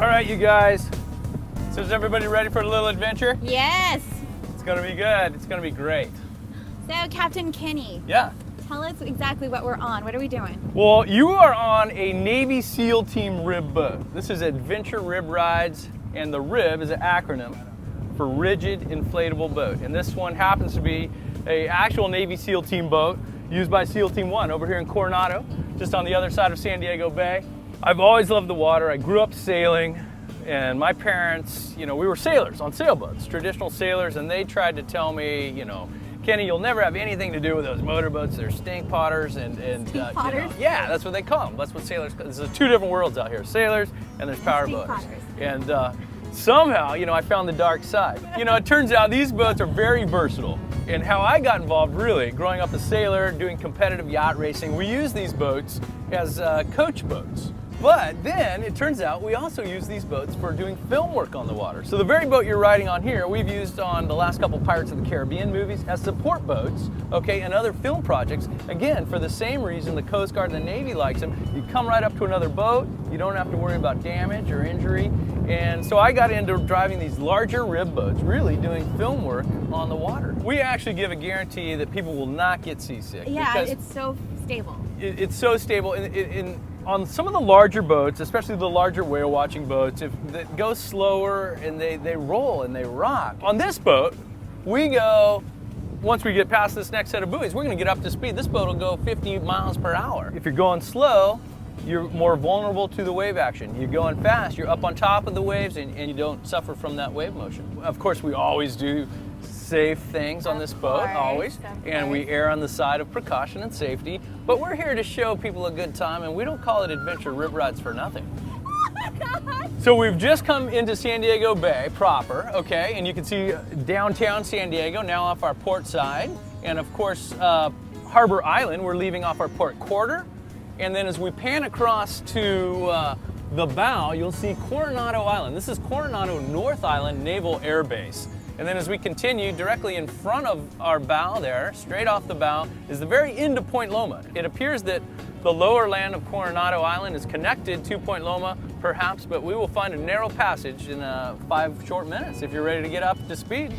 All right, you guys. So is everybody ready for a little adventure? Yes. It's gonna be good. It's gonna be great. So, Captain Kenny, Yeah. tell us exactly what we're on. What are we doing? Well, you are on a Navy SEAL Team rib boat. This is Adventure Rib Rides, and the RIB is an acronym for Rigid Inflatable Boat. And this one happens to be an actual Navy SEAL Team boat used by SEAL Team 1 over here in Coronado, just on the other side of San Diego Bay. I've always loved the water. I grew up sailing, and my parents, we were sailors on sailboats, traditional sailors, and they tried to tell me, Kenny, you'll never have anything to do with those motorboats. They're stink potters and Stink potters? Yeah, that's what they call them. That's what sailors call them. There's two different worlds out here, sailors and there's power Stink boaters. potters. And somehow, I found the dark side. It turns out these boats are very versatile. And how I got involved, really, growing up a sailor, doing competitive yacht racing, we use these boats as coach boats. But then it turns out we also use these boats for doing film work on the water. So the very boat you're riding on here, we've used on the last couple Pirates of the Caribbean movies as support boats, okay, and other film projects. Again, for the same reason the Coast Guard and the Navy likes them. You come right up to another boat, you don't have to worry about damage or injury. And so I got into driving these larger rib boats, really doing film work on the water. We actually give a guarantee that people will not get seasick. Yeah, it's so stable. It's so stable. On some of the larger boats, especially the larger whale watching boats, if they go slower and they roll and they rock. On this boat, we go, once we get past this next set of buoys, we're gonna get up to speed. This boat will go 50 miles per hour. If you're going slow, you're more vulnerable to the wave action. You're going fast, you're up on top of the waves and you don't suffer from that wave motion. Of course, we always do safe things on this boat, always, and we err on the side of precaution and safety, but we're here to show people a good time, and we don't call it Adventure Rib Rides for nothing. Oh my God! So we've just come into San Diego Bay proper, okay, and you can see downtown San Diego now off our port side, and of course Harbor Island, we're leaving off our port quarter, and then as we pan across to the bow, you'll see Coronado Island. This is Coronado North Island Naval Air Base. And then as we continue, directly in front of our bow there, straight off the bow, is the very end of Point Loma. It appears that the lower land of Coronado Island is connected to Point Loma, perhaps, but we will find a narrow passage in 5 short minutes if you're ready to get up to speed.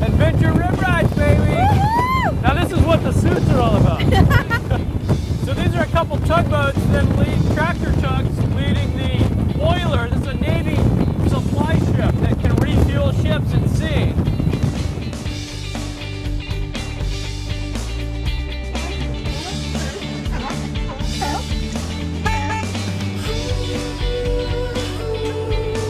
Adventure Rib Rides, baby! Now this is what the suits are all about. So these are a couple tugboats that lead tractor tugs leading the oiler. This is a Navy supply ship that can refuel ships at sea.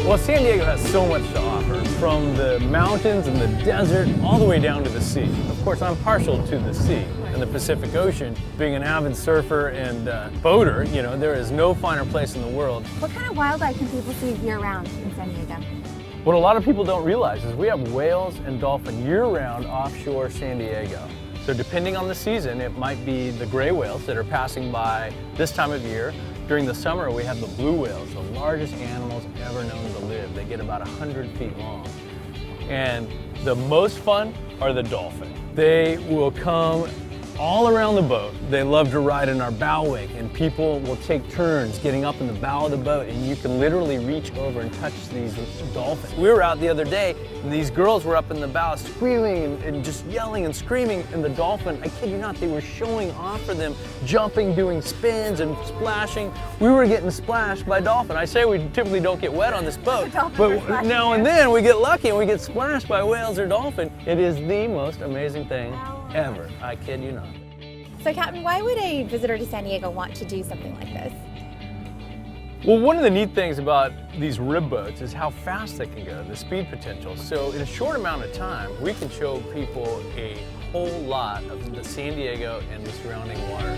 Well, San Diego has so much to offer, from the mountains and the desert all the way down to the sea. Of course, I'm partial to the sea and the Pacific Ocean. Being an avid surfer and boater, there is no finer place in the world. What kind of wildlife can people see year-round in San Diego? What a lot of people don't realize is we have whales and dolphin year-round offshore San Diego. So depending on the season, it might be the gray whales that are passing by this time of year. During the summer, we have the blue whales, the largest animals ever known to live. They get about 100 feet long. And the most fun are the dolphin. They will come all around the boat. They love to ride in our bow wake, and people will take turns getting up in the bow of the boat, and you can literally reach over and touch these dolphins. We were out the other day, and these girls were up in the bow screaming and just yelling and screaming, and the dolphin, I kid you not, they were showing off for them, jumping, doing spins and splashing. We were getting splashed by dolphin. I say we typically don't get wet on this boat, but now and then we get lucky and we get splashed by whales or dolphin. It is the most amazing thing ever. I kid you not. So, Captain, why would a visitor to San Diego want to do something like this? Well, one of the neat things about these rib boats is how fast they can go, the speed potential. So in a short amount of time, we can show people a whole lot of the San Diego and the surrounding water.